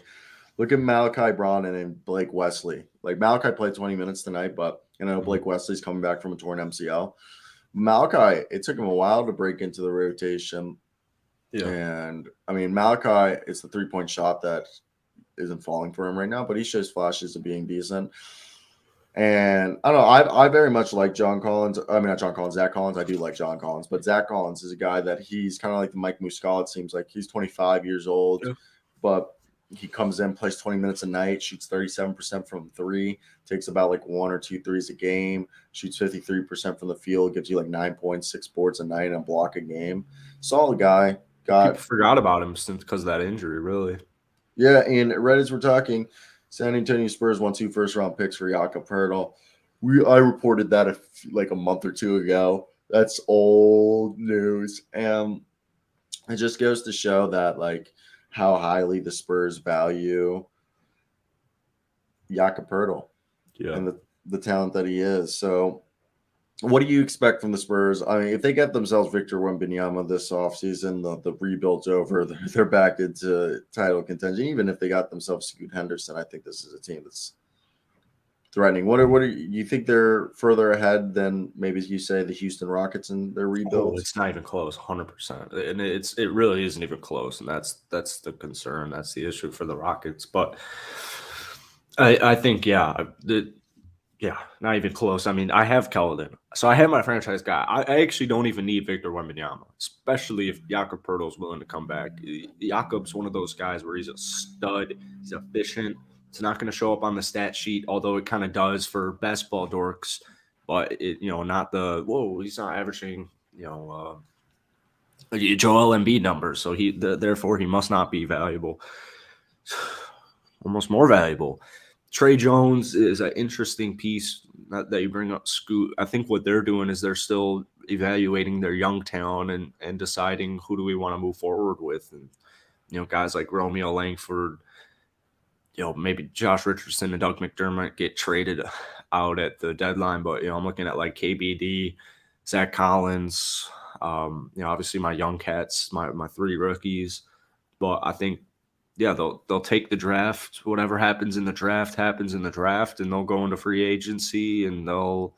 look at Malachi Branham and Blake Wesley. Like, Malachi played 20 minutes tonight, but Blake Wesley's coming back from a torn MCL. Malachi, it took him a while to break into the rotation. Yeah. And I mean, Malachi, it's the 3-point shot that isn't falling for him right now, but he shows flashes of being decent. And I don't know, I very much like John Collins. I mean, not John Collins, Zach Collins. I do like John Collins, but Zach Collins is a guy that he's kind of like the Mike Muscala. It seems like he's 25 years old, but he comes in, plays 20 minutes a night, shoots 37% from 3, takes about like 1 or 2 threes a game, shoots 53% from the field, gives you like 9 points, 6 boards a night, and a block a game. Solid guy. People forgot about him since of that injury, really. Yeah, and right as we're talking, San Antonio Spurs won 2 first-round picks for Jakob Poeltl. I reported that like a month or 2 ago. That's old news. And it just goes to show that, like, how highly the Spurs value Jakob Poeltl and the talent that he is. So what do you expect from the Spurs? I mean, if they get themselves Victor Wembanyama this offseason, the rebuild's over. They're back into title contention. Even if they got themselves Scoot Henderson, I think this is a team that's threatening. What do you think they're further ahead than maybe you say the Houston Rockets and their rebuild? It's not even close, 100%, and it really isn't even close, and that's the concern. That's the issue for the Rockets. But I think not even close. I mean, I have Keldon, so I have my franchise guy. I actually don't even need Victor Wembanyama, especially if Jakob Poeltl is willing to come back. Jakob's one of those guys where he's a stud. He's efficient. It's not going to show up on the stat sheet, although it kind of does for basketball dorks. but not he's not averaging, Joel Embiid numbers. So therefore he must not be valuable. Almost more valuable. Trey Jones is an interesting piece that you bring up, Scoot. I think what they're doing is they're still evaluating their young talent and deciding who do we want to move forward with. And, guys like Romeo Langford, maybe Josh Richardson and Doug McDermott get traded out at the deadline. But, I'm looking at like KBD, Zach Collins, obviously my young cats, my 3 rookies. But I think, they'll take the draft. Whatever happens in the draft happens in the draft, and they'll go into free agency and they'll,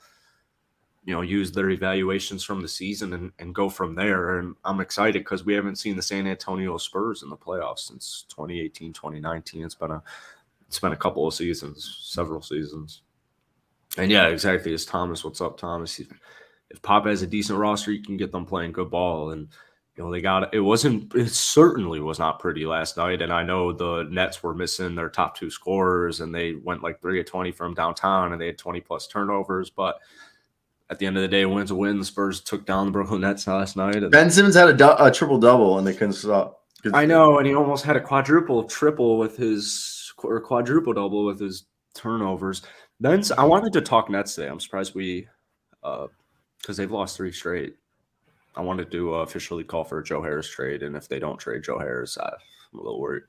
use their evaluations from the season and go from there. And I'm excited because we haven't seen the San Antonio Spurs in the playoffs since 2018, 2019. It's been a couple of seasons, several seasons. And yeah, exactly. As Thomas, what's up, Thomas? If Pop has a decent roster, you can get them playing good ball. And they got it. It certainly was not pretty last night. And I know the Nets were missing their top 2 scorers, and they went like 3 of 20 from downtown, and they had 20 plus turnovers. But at the end of the day, a win's a win. The Spurs took down the Brooklyn Nets last night. And Ben Simmons had a triple double, and they couldn't stop. I know, and he almost had a quadruple double with his turnovers. Then I wanted to talk Nets today. I'm surprised because they've lost 3 straight. I wanted to officially call for a Joe Harris trade, and if they don't trade Joe Harris, I'm a little worried.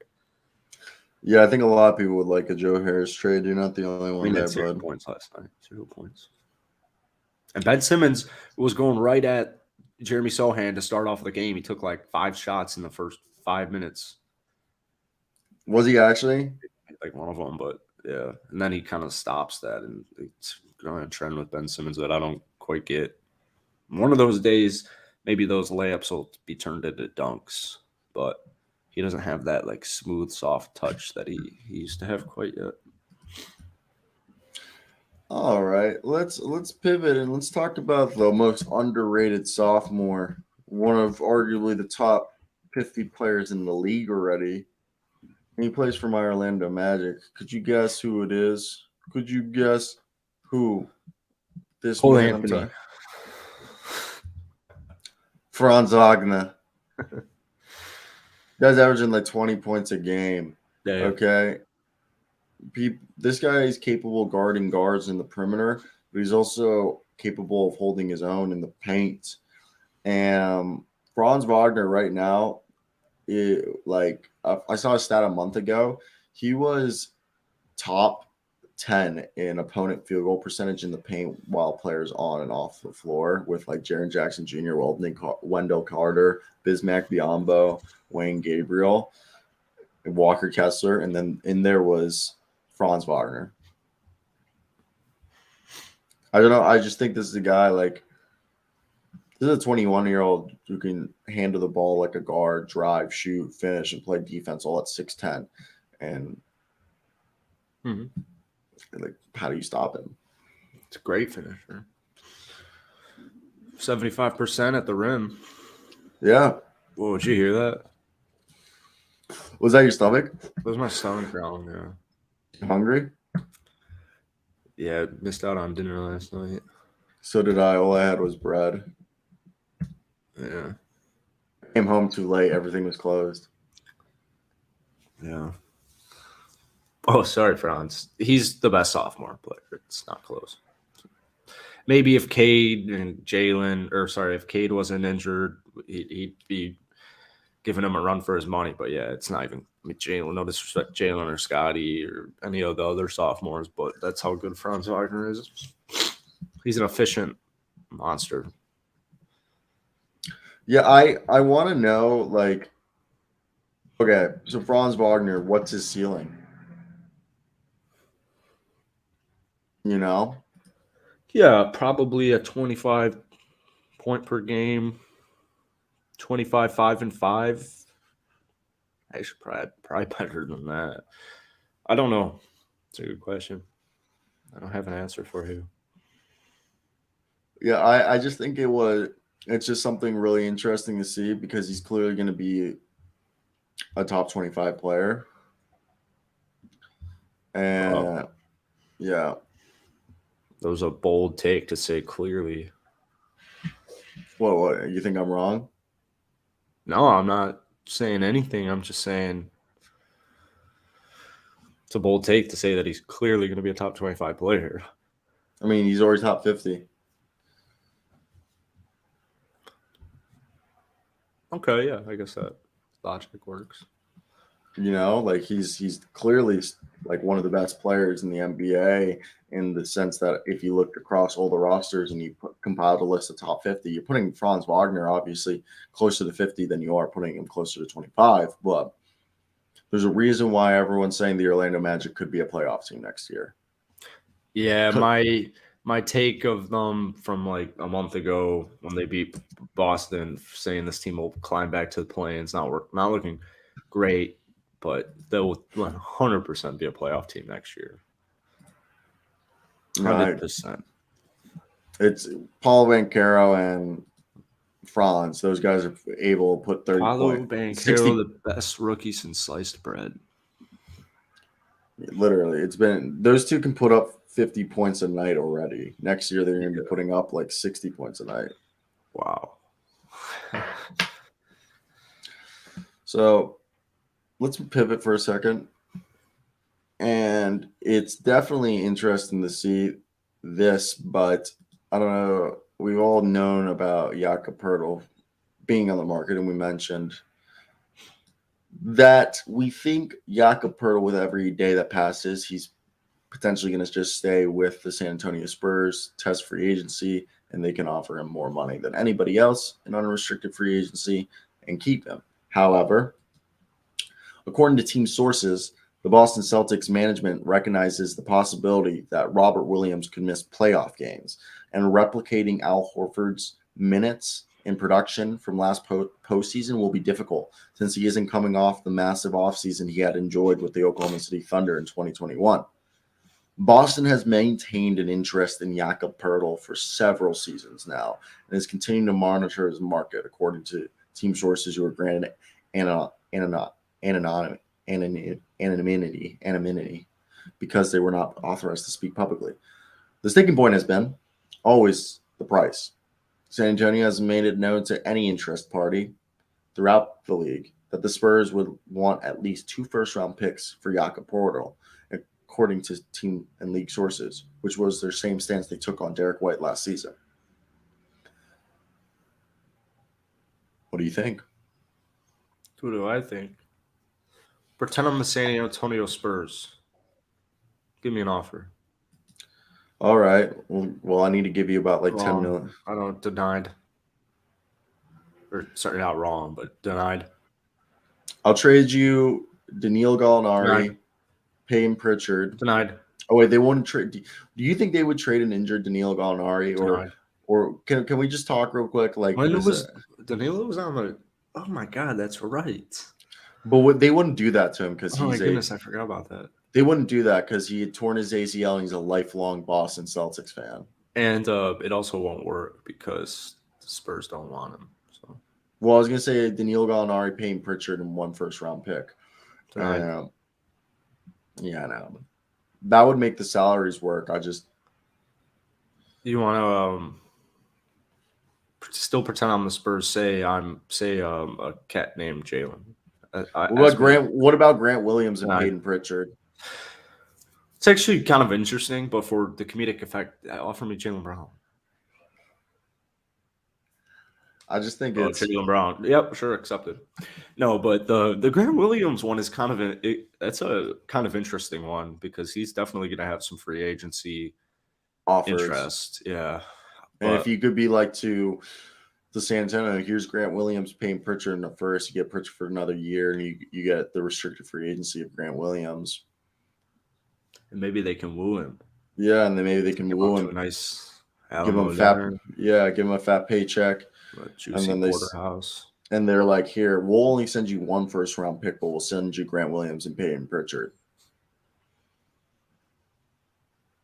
Yeah, I think a lot of people would like a Joe Harris trade. You're not the only one there, 0 bud. points last night. 0 points. And Ben Simmons was going right at Jeremy Sohan to start off the game. He took like 5 shots in the first 5 minutes. Was he actually? Like one of them, but yeah. And then he kind of stops that, and it's going to trend with Ben Simmons that I don't quite get. One of those days, maybe those layups will be turned into dunks, but he doesn't have that like smooth, soft touch that he used to have quite yet. All right, let's pivot and let's talk about the most underrated sophomore, one of arguably the top 50 players in the league already. He plays for my Orlando Magic. Could you guess who it is? Could you guess who this Cole man? Anthony. Franz Wagner. Guy's averaging like 20 points a game. Yeah. Okay. This guy is capable of guarding guards in the perimeter, but he's also capable of holding his own in the paint. And Franz Wagner right now, I saw a stat a month ago. He was top 10 in opponent field goal percentage in the paint while players on and off the floor with like Jaren Jackson Jr., Wendell Carter, Bismack Biyombo, Wayne Gabriel, and Walker Kessler, and then in there was Franz Wagner. I don't know. I just think this is a guy this is a 21-year-old who can handle the ball like a guard, drive, shoot, finish, and play defense all at 6'10". And how do you stop him? It's a great finisher. 75% at the rim. Yeah. Whoa, did you hear that? Was that your stomach? That was my stomach growling, yeah. Hungry? Yeah, missed out on dinner last night. So did I. All I had was bread. Yeah. Came home too late. Everything was closed. Yeah. Oh, sorry, Franz. He's the best sophomore player. It's not close. Maybe if Cade wasn't injured, he'd be giving him a run for his money. But yeah, it's not even Jalen. No disrespect, Jalen or Scotty or any of the other sophomores, but that's how good Franz Wagner is. He's an efficient monster. Yeah, I want to know, okay, so Franz Wagner, what's his ceiling? You know? Yeah, probably a 25 point per game, 25, 5 and 5. Actually, probably better than that. I don't know. It's a good question. I don't have an answer for you. Yeah, I just think it's just something really interesting to see because he's clearly going to be a top 25 player. And yeah. That was a bold take to say clearly. What? You think I'm wrong? No, I'm not saying anything. I'm just saying it's a bold take to say that he's clearly going to be a top 25 player. I mean, he's already top 50. Okay, yeah, I guess that logic works. You know, like he's clearly like one of the best players in the NBA in the sense that if you looked across all the rosters and you compiled a list of top 50, you're putting Franz Wagner obviously closer to 50 than you are putting him closer to 25. But there's a reason why everyone's saying the Orlando Magic could be a playoff team next year. Yeah, my take of them from like a month ago when they beat Boston, saying this team will climb back to the play-ins, not looking great, but they'll 100% be a playoff team next year. 100%. It's Paul Banchero and Franz. Those guys are able to put 30 Paulo points. Banchero, the best rookie since sliced bread. Literally, it's been those two can put up 50 points a night already. Next year, they're going to be putting up like 60 points a night. Wow. So let's pivot for a second. And it's definitely interesting to see this, but I don't know. We've all known about Jakob Poeltl being on the market, and we mentioned that we think Jakob Poeltl, with every day that passes, he's potentially going to just stay with the San Antonio Spurs, test free agency, and they can offer him more money than anybody else in unrestricted free agency and keep him. However, according to team sources, the Boston Celtics management recognizes the possibility that Robert Williams could miss playoff games, and replicating Al Horford's minutes in production from last postseason will be difficult since he isn't coming off the massive offseason he had enjoyed with the Oklahoma City Thunder in 2021. Boston has maintained an interest in Jakob Poeltl for several seasons now and is continuing to monitor his market, according to team sources who are granted anonymity because they were not authorized to speak publicly. The sticking point has been always the price. San Antonio has made it known to any interest party throughout the league that the Spurs would want at least 2 first-round picks for Jakob Poeltl, according to team and league sources, which was their same stance they took on Derek White last season. What do you think? What do I think? Pretend I'm the San Antonio Spurs. Give me an offer. All right. Well, I need to give you about like 10 million. I don't denied. Or sorry, not wrong, but denied. I'll trade you Daniil Gallinari, Denied. Payne Pritchard. Denied. Oh wait, they wouldn't trade. Do you think they would trade an injured Daniil Gallinari, Denied. or can we just talk real quick? Like when it was Danilo was on the. Oh my God, that's right. But they wouldn't do that to him because Oh my goodness, I forgot about that. They wouldn't do that because he had torn his ACL and he's a lifelong Boston Celtics fan. And it also won't work because the Spurs don't want him. So. Well, I was gonna say Daniil Gallinari, Payne Pritchard, and 1 first-round pick. Yeah, I know. That would make the salaries work. You want to still pretend I'm the Spurs? Say I'm a cat named Jalen. What about Grant Williams and Payne Pritchard? It's actually kind of interesting, but for the comedic effect, offer me Jaylen Brown. I just think it's Jaylen Brown. Yep, sure, accepted. No, but the Grant Williams one is kind of that's a kind of interesting one because he's definitely going to have some free agency offers. Interest. Yeah, and if you could be like to San Antonio, here's Grant Williams, Payne Pritchard in the first. You get Pritchard for another year, and you get the restricted free agency of Grant Williams. And maybe they can woo him. Yeah, and then maybe they can woo him. Nice. Give him a fat paycheck. Juicy porterhouse. And they're like, here, we'll only send you 1 first-round pick, but we'll send you Grant Williams and Payne Pritchard.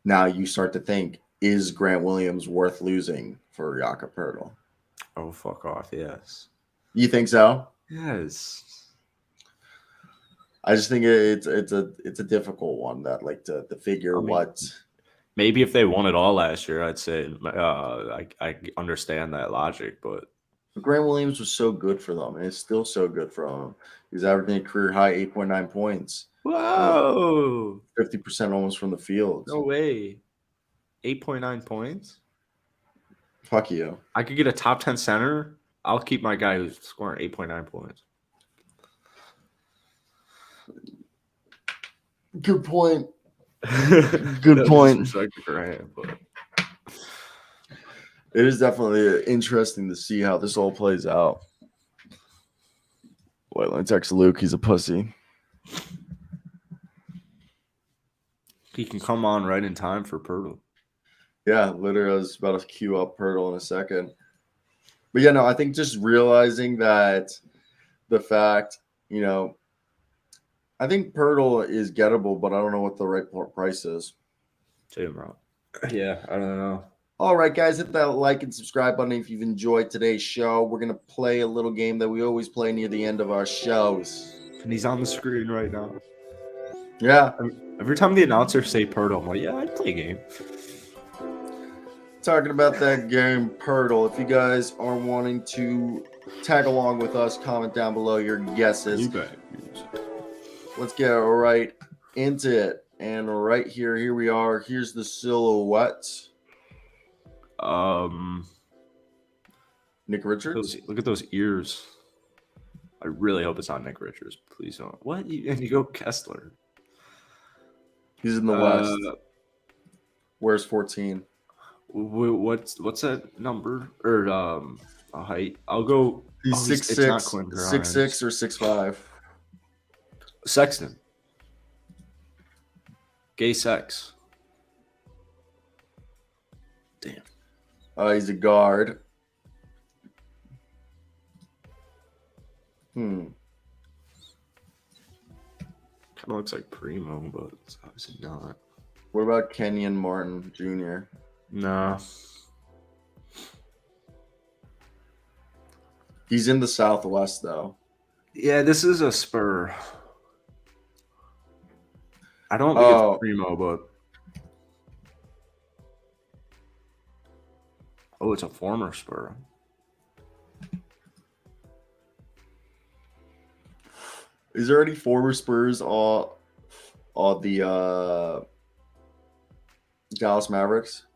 Now you start to think, is Grant Williams worth losing for Jakob Poeltl? Oh, fuck off, yes. You think so? Yes. I just think it's a difficult one that to figure what. Maybe if they won it all last year, I'd say I understand that logic, but Grant Williams was so good for them, and it's still so good for them. He's averaging a career high 8.9 points. whoa, 50% almost from the field. no way, 8.9 points. Fuck you. I could get a top 10 center. I'll keep my guy who's scoring 8.9 points. Good point. Good point. Respect to Grant, but It is definitely interesting to see how this all plays out. Wait, let me text Luke. He's a pussy. he can come on right in time for Pirtle. Yeah, literally, I was about to queue up Pirtle in a second. But yeah, no, I think just realizing that the fact, I think Pirtle is gettable, but I don't know what the right price is. Same route. Yeah, I don't know. All right, guys, hit that like and subscribe button if you've enjoyed today's show. We're going to play a little game that we always play near the end of our shows. And he's on the screen right now. Yeah. Every time the announcers say Pirtle, I'm like, yeah, I'd play a game. Talking about that game, Pirtle. If you guys are wanting to tag along with us, comment down below your guesses. You bet. Let's get right into it. And right here we are. Here's the silhouette. Nick Richards. Look at those ears. I really hope it's not Nick Richards. Please don't. What? And you go Kessler. He's in the West. Where's 14? What's that number or a height? I'll go. He's 6'6", 6'6" or 6'5". Sexton. Gay sex. Damn. He's a guard. Kind of looks like Primo, but it's obviously not. What about Kenyon Martin Jr.? Nah. He's in the Southwest, though. Yeah, this is a Spur. I don't think it's Primo, but it's a former Spur. Is there any former Spurs on the Dallas Mavericks?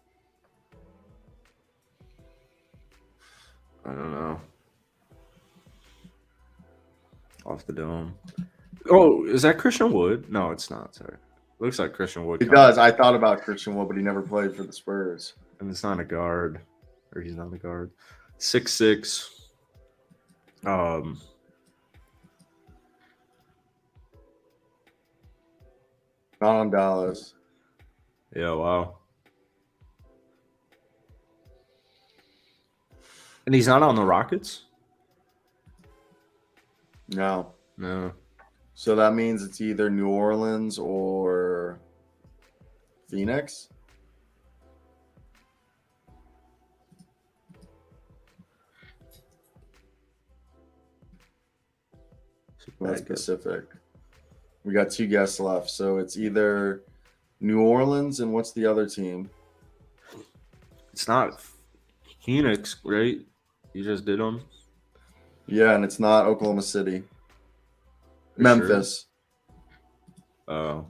I don't know. Off the dome. Oh, is that Christian Wood? No, it's not. Sorry. Looks like Christian Wood. It does. I thought about Christian Wood, but he never played for the Spurs. And it's not a guard. Or he's not a guard. 6'6". Not on Dallas. Yeah, wow. And he's not on the Rockets? No. No. So that means it's either New Orleans or Phoenix. That's Pacific. We got 2 guests left. So it's either New Orleans and what's the other team? It's not Phoenix, right? You just did them? Yeah, and it's not Oklahoma City. Memphis. Sure?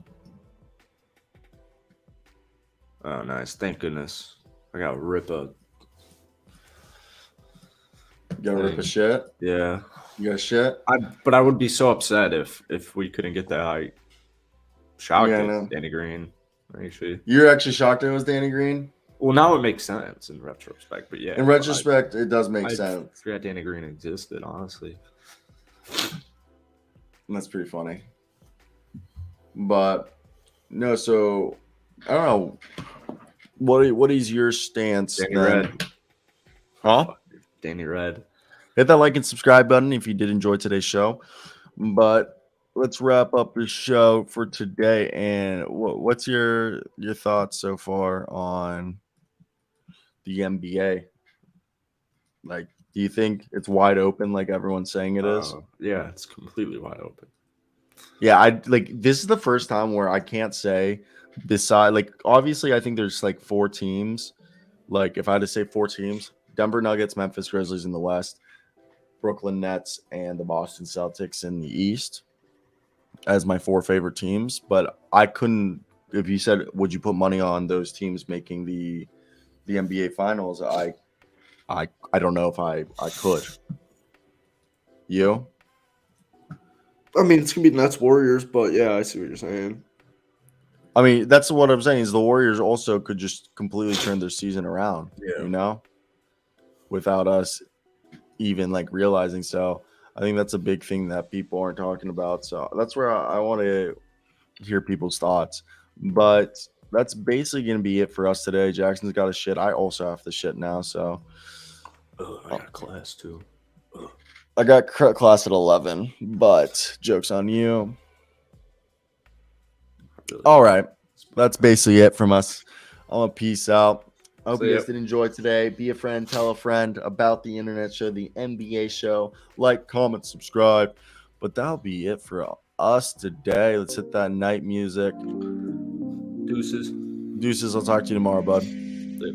Oh, nice. Thank goodness. I got to rip a. You gotta rip a shit? Yeah. You got a shit? But I would be so upset if we couldn't get that height. Shocked Yeah, at no. Danny Green, actually. You're actually shocked it was Danny Green? Well, now it makes sense in retrospect, but yeah. In retrospect, it does make sense. I forgot Danny Green existed, honestly. And that's pretty funny. But no, so I don't know. What is your stance? Danny then? Red. Huh? Danny Red. Hit that like and subscribe button if you did enjoy today's show. But let's wrap up the show for today. And what's your thoughts so far on the NBA? Like, do you think it's wide open like everyone's saying it is? Yeah, it's completely wide open. Yeah, this is the first time where I can't say beside, like, obviously, I think there's like 4 teams. Like, if I had to say 4 teams, Denver Nuggets, Memphis Grizzlies in the West, Brooklyn Nets, and the Boston Celtics in the East as my 4 favorite teams. But I couldn't, if you said, would you put money on those teams making the NBA Finals? I don't know if I could. You? I mean, it's gonna be Nets Warriors, but yeah, I see what you're saying. I mean, that's what I'm saying is the Warriors also could just completely turn their season around, Yeah. you know, without us even like realizing. So I think that's a big thing that people aren't talking about. So that's where I want to hear people's thoughts. But that's basically going to be it for us today. Jackson's got a shit. I also have to shit now. So I got a class too. I got class at 11, but joke's on you. Really. All right. That's basically it from us. I'm going to peace out. I hope See you ya. guys did enjoy today. Be a friend, tell a friend about the internet show, the NBA show. Like, comment, subscribe. But that'll be it for us today. Let's hit that night music. Deuces. Deuces. I'll talk to you tomorrow, bud. Yeah.